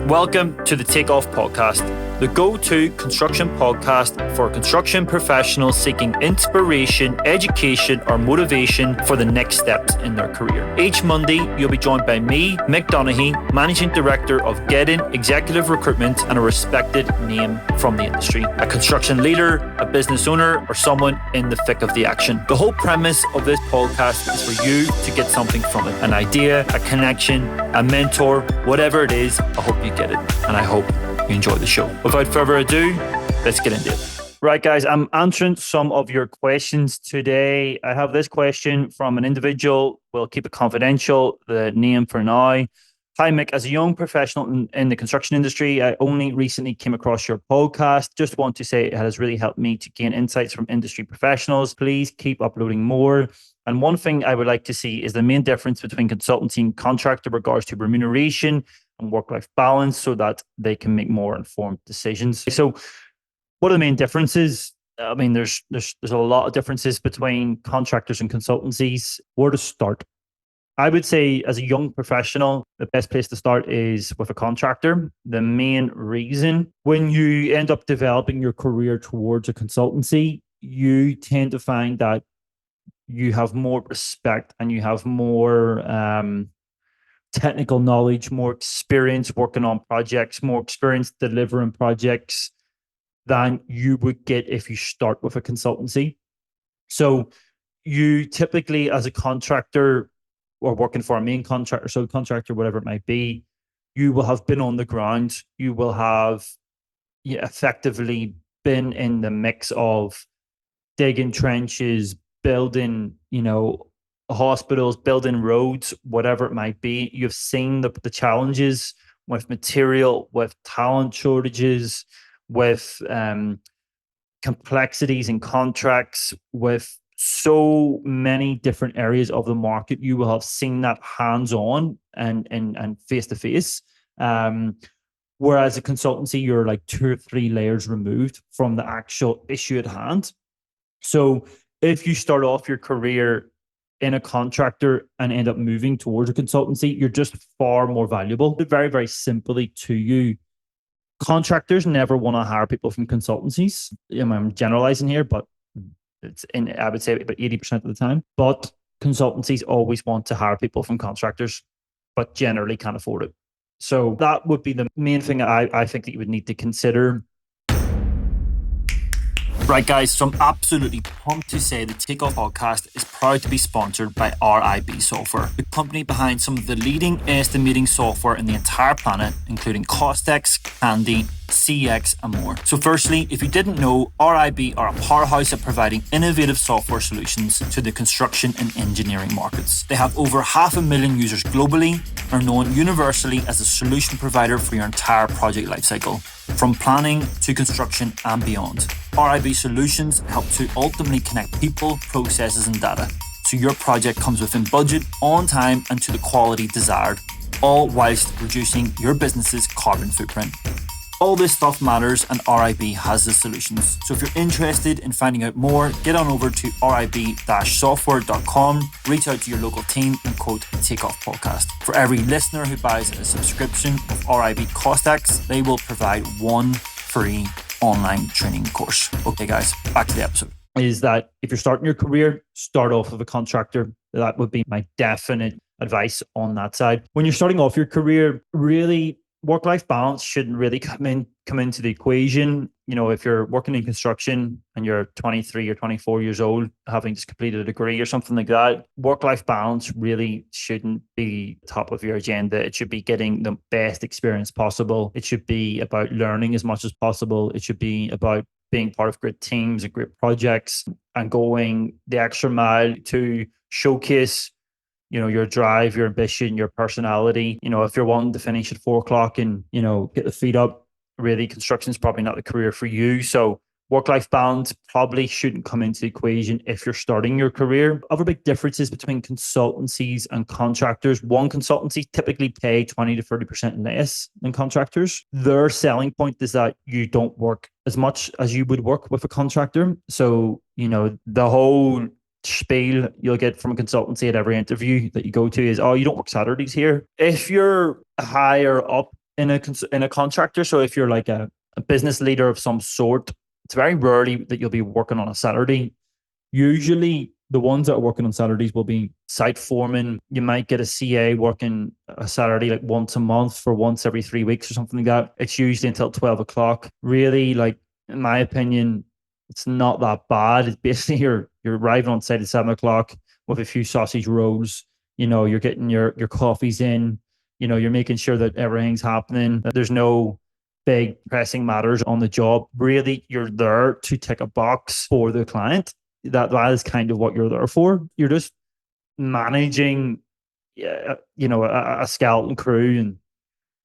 Welcome to the Takeoff Podcast, the go-to construction podcast for construction professionals seeking inspiration, education, or motivation for the next steps in their career. Each Monday, you'll be joined by me, Mick Donaghy, Managing Director of GEDON Executive Recruitment and a respected name from the industry. A construction leader, a business owner, or someone in the thick of the action. The whole premise of this podcast is for you to get something from it. An idea, a connection, a mentor, whatever it is, I hope you get it. And I hope you enjoy the show. Without further ado, let's get into it. Right, guys, I'm answering some of your questions today. I have this question from an individual. We'll keep it confidential, the name for now. Hi, Mick. As a young professional in the construction industry, I only recently came across your podcast. Just want to say it has really helped me to gain insights from industry professionals. Please keep uploading more. And one thing I would like to see is the main difference between consultancy and contractor in regards to remuneration and work-life balance so that they can make more informed decisions. So what are the main differences? I mean, there's a lot of differences between contractors and consultancies. Where to start? I would say as a young professional, the best place to start is with a contractor. The main reason, when you end up developing your career towards a consultancy, you tend to find that you have more respect and you have more technical knowledge, more experience working on projects, more experience delivering projects than you would get if you start with a consultancy. So you typically, as a contractor or working for a main contractor, subcontractor, whatever it might be, you will have been on the ground. You will have effectively been in the mix of digging trenches, building, hospitals, building roads, whatever it might be. You've seen the challenges with material, with talent shortages, with complexities in contracts, with so many different areas of the market. You will have seen that hands-on and face-to-face. Whereas a consultancy, you're like 2 or 3 layers removed from the actual issue at hand. So if you start off your career in a contractor and end up moving towards a consultancy, you're just far more valuable. Very, very simply to you, contractors never want to hire people from consultancies. I'm generalizing here, but I would say about 80% of the time. But consultancies always want to hire people from contractors, but generally can't afford it. So that would be the main thing I think that you would need to consider. Right, guys, so I'm absolutely pumped to say the Takeoff Podcast is proud to be sponsored by RIB Software, the company behind some of the leading estimating software in the entire planet, including Costex, Candy, CX, and more. So firstly, if you didn't know, RIB are a powerhouse at providing innovative software solutions to the construction and engineering markets. They have over 500,000 users globally, are known universally as a solution provider for your entire project lifecycle, from planning to construction and beyond. RIB solutions help to ultimately connect people, processes, and data, so your project comes within budget, on time, and to the quality desired, all whilst reducing your business's carbon footprint. All this stuff matters, and RIB has the solutions. So if you're interested in finding out more, get on over to rib-software.com, reach out to your local team and quote Takeoff Podcast. For every listener who buys a subscription of RIB Costex, they will provide 1 free online training course. Okay, guys, back to the episode. Is that if you're starting your career, start off with a contractor. That would be my definite advice on that side. When you're starting off your career, really, work-life balance shouldn't really come into the equation. If you're working in construction and you're 23 or 24 years old, having just completed a degree or something like that, work-life balance really shouldn't be top of your agenda. It should be getting the best experience possible. It should be about learning as much as possible. It should be about being part of great teams and great projects and going the extra mile to showcase your drive, your ambition, your personality. If you're wanting to finish at 4:00 and, get the feet up, really construction is probably not the career for you. So work-life balance probably shouldn't come into the equation if you're starting your career. Other big differences between consultancies and contractors. One, consultancy typically pay 20 to 30% less than contractors. Their selling point is that you don't work as much as you would work with a contractor. So, the whole spiel you'll get from a consultancy at every interview that you go to is, oh, you don't work Saturdays here. If you're higher up in a contractor. So if you're like a business leader of some sort, it's very rarely that you'll be working on a Saturday. Usually the ones that are working on Saturdays will be site foreman. You might get a CA working a Saturday like once a month for once every 3 weeks or something like that. It's usually until 12 o'clock. Really, like, in my opinion, it's not that bad. It's basically you're arriving on site at 7 o'clock with a few sausage rolls. You're getting your coffees in. You're making sure that everything's happening. That there's no big pressing matters on the job. Really, you're there to tick a box for the client. That is kind of what you're there for. You're just managing, a skeleton crew, and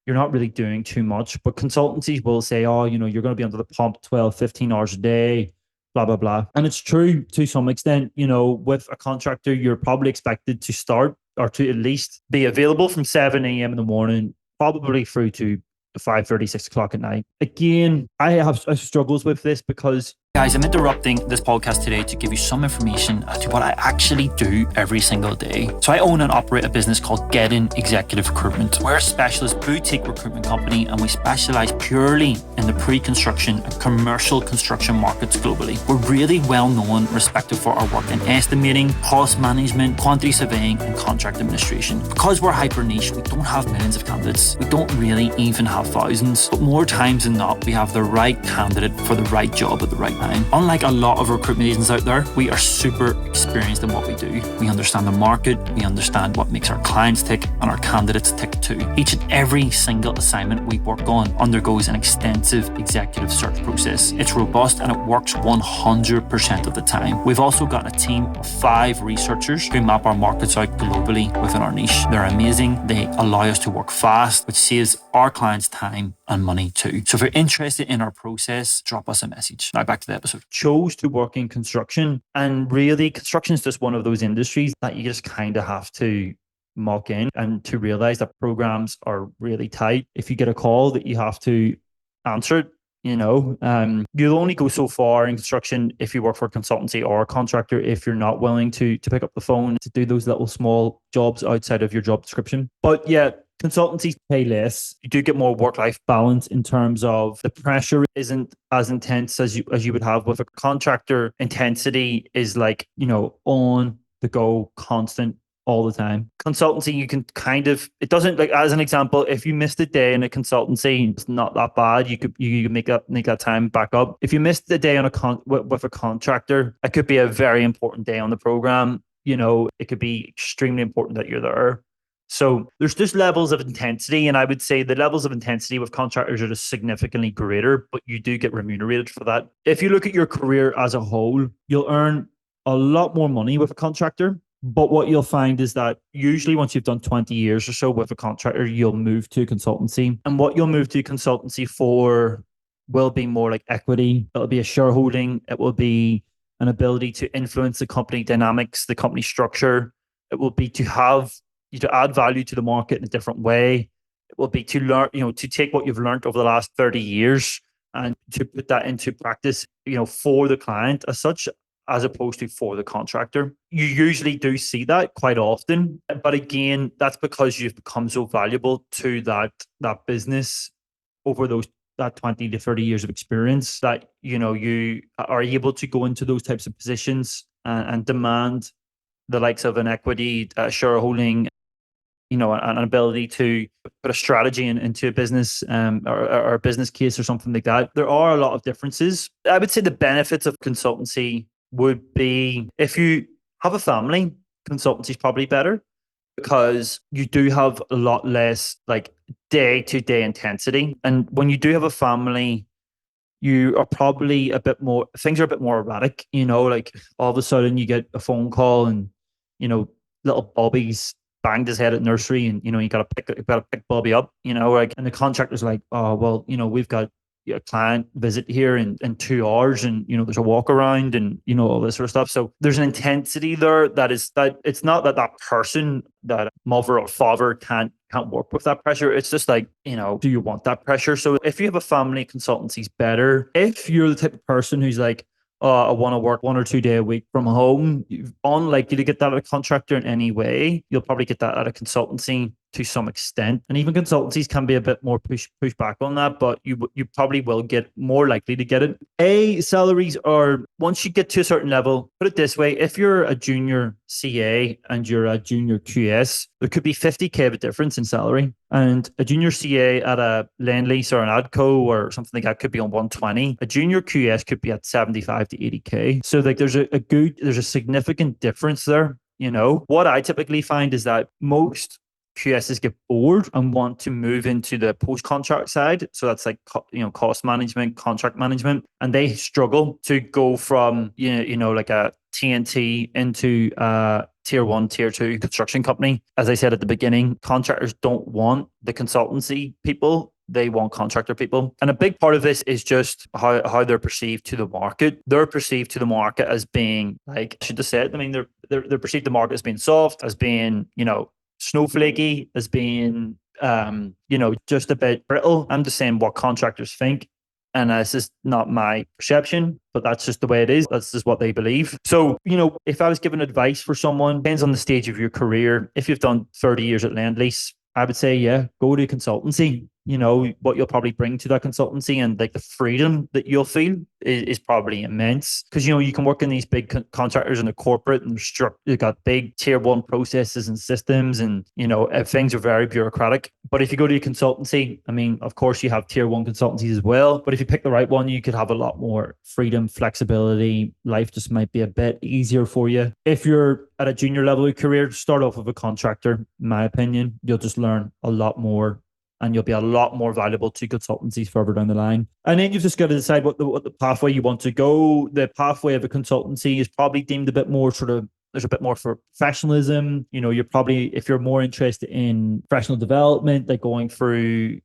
you're not really doing too much. But consultancies will say, oh, you're going to be under the pump 12, 15 hours a day, blah, blah, blah. And it's true to some extent. With a contractor, you're probably expected to start or to at least be available from 7 a.m. in the morning, probably through to 5:30, 6 o'clock at night. Again, I have struggles with this because, guys, I'm interrupting this podcast today to give you some information as to what I actually do every single day. So I own and operate a business called GEDON Executive Recruitment. We're a specialist boutique recruitment company, and we specialize purely in the pre-construction and commercial construction markets globally. We're really well known and respected for our work in estimating, cost management, quantity surveying, and contract administration. Because we're hyper niche, we don't have millions of candidates. We don't really even have thousands, but more times than not, we have the right candidate for the right job at the right time. Unlike a lot of recruitment agents out there, we are super experienced in what we do. We understand the market, we understand what makes our clients tick and our candidates tick too. Each and every single assignment we work on undergoes an extensive executive search process. It's robust and it works 100% of the time. We've also got a team of 5 researchers who map our markets out globally within our niche. They're amazing. They allow us to work fast, which saves our clients time and money too. So if you're interested in our process, drop us a message. Now back to the episode. Chose to work in construction, and really construction is just one of those industries that you just kind of have to muck in and to realize that programs are really tight. If you get a call that you have to answer it, you'll only go so far in construction if you work for a consultancy or a contractor if you're not willing to pick up the phone to do those little small jobs outside of your job description. But yeah, consultancies pay less. You do get more work-life balance in terms of the pressure isn't as intense as you would have with a contractor. Intensity is like, on the go, constant, all the time. Consultancy, you can it doesn't, like, as an example, if you missed a day in a consultancy, it's not that bad. You could make that time back up. If you missed a day on with a contractor, it could be a very important day on the program. It could be extremely important that you're there. So there's just levels of intensity, and I would say the levels of intensity with contractors are just significantly greater, but you do get remunerated for that. If you look at your career as a whole, you'll earn a lot more money with a contractor. But what you'll find is that usually once you've done 20 years or so with a contractor, you'll move to consultancy. And what you'll move to consultancy for will be more like equity. It'll be a shareholding. It will be an ability to influence the company dynamics, the company structure. It will be to add value to the market in a different way. It will be to learn, to take what you've learned over the last 30 years and to put that into practice, for the client as such, as opposed to for the contractor. You usually do see that quite often. But again, that's because you've become so valuable to that business over that 20 to 30 years of experience that, you are able to go into those types of positions and demand the likes of an equity, shareholding, an ability to put a strategy into a business or a business case or something like that. There are a lot of differences. I would say the benefits of consultancy would be, if you have a family, consultancy is probably better because you do have a lot less like day-to-day intensity. And when you do have a family, you are probably things are a bit more erratic, like all of a sudden you get a phone call and, little Bobby's banged his head at nursery and, you gotta pick Bobby up, like, and the contractor's like, oh, well, we've got a client visit here in 2 hours and, there's a walk around and, all this sort of stuff. So there's an intensity there that it's not that person, that mother or father can't work with that pressure. It's just like, do you want that pressure? So if you have a family, consultancy's better. If you're the type of person who's like, oh, I want to work 1 or 2 days a week from home, you're unlikely to get that at a contractor in any way. You'll probably get that at a consultancy. to some extent. And even consultancies can be a bit more push back on that, but you probably will get more likely to get it. Salaries are, once you get to a certain level, put it this way, if you're a junior CA and you're a junior QS, there could be 50K of a difference in salary. And a junior CA at a Lendlease or an Adco or something like that could be on 120. A junior QS could be at 75 to 80K. So like there's a significant difference there. What I typically find is that most QSs get bored and want to move into the post-contract side. So that's like, cost management, contract management, and they struggle to go from, like a TNT into tier 1, tier 2 construction company. As I said at the beginning, contractors don't want the consultancy people. They want contractor people. And a big part of this is just how they're perceived to the market. They're perceived to the market as being, like, I should have said, I mean, they're perceived the market as being soft, as being, snowflakey, as being, just a bit brittle. I'm just saying what contractors think. And this is not my perception, but that's just the way it is. That's just what they believe. So, if I was giving advice for someone, depends on the stage of your career. If you've done 30 years at Lendlease, I would say, yeah, go to consultancy. What you'll probably bring to that consultancy and like the freedom that you'll feel is probably immense. Because, you can work in these big contractors in the corporate and they've got big tier 1 processes and systems and, things are very bureaucratic. But if you go to a consultancy, I mean, of course you have tier 1 consultancies as well. But if you pick the right one, you could have a lot more freedom, flexibility. Life just might be a bit easier for you. If you're at a junior level of your career, start off with a contractor. In my opinion, you'll just learn a lot more. And you'll be a lot more valuable to consultancies further down the line. And then you've just got to decide what the pathway you want to go. The pathway of a consultancy is probably deemed a bit more there's a bit more for professionalism. You're probably, if you're more interested in professional development, like going through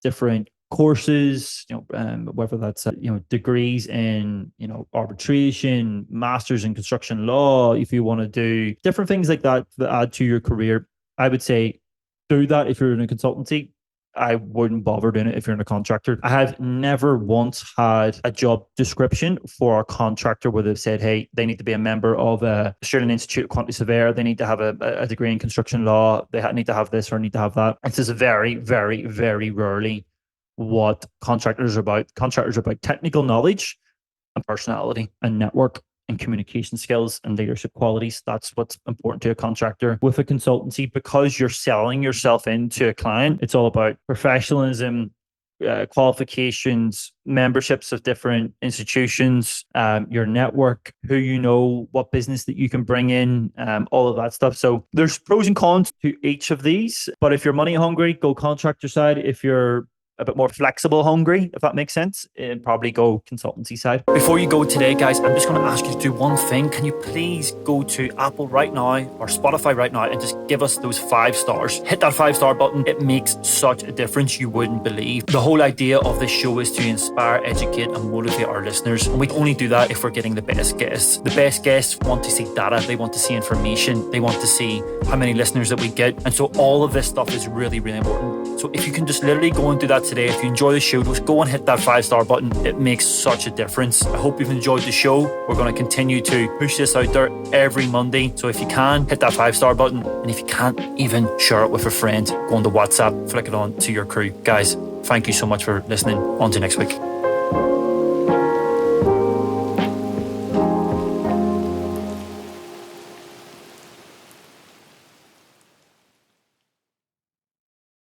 different courses, whether that's, degrees in, arbitration, masters in construction law, if you want to do different things like that add to your career, I would say do that if you're in a consultancy. I wouldn't bother doing it if you're in a contractor. I have never once had a job description for a contractor where they've said, hey, they need to be a member of the Australian Institute of Quantity Surveyor. They need to have a degree in construction law. They need to have this or need to have that. It's just very, very, very rarely what contractors are about. Contractors are about technical knowledge and personality and network and communication skills and leadership qualities. That's what's important to a contractor. With a consultancy, because you're selling yourself into a client, it's all about professionalism, qualifications, memberships of different institutions, your network, who what business that you can bring in, all of that stuff. So there's pros and cons to each of these. But if you're money hungry, go contractor side. If you're a bit more flexible hungry, if that makes sense, and probably go consultancy side. Before you go today, guys, I'm just going to ask you to do one thing. Can you please go to Apple right now or Spotify right now and just give us those 5 stars? Hit that 5-star button. It makes such a difference you wouldn't believe. The whole idea of this show is to inspire, educate and motivate our listeners, and we only do that if we're getting the best guests. The best guests want to see data, they want to see information, they want to see how many listeners that we get, and so all of this stuff is really, really important. So if you can just literally go and do that today, if you enjoy the show, just go and hit that 5-star button. It makes such a difference. I hope you've enjoyed the show. We're going to continue to push this out there every Monday. So if you can, hit that 5-star button. And if you can't, even share it with a friend. Go on to WhatsApp, flick it on to your crew. Guys, thank you so much for listening. On to next week.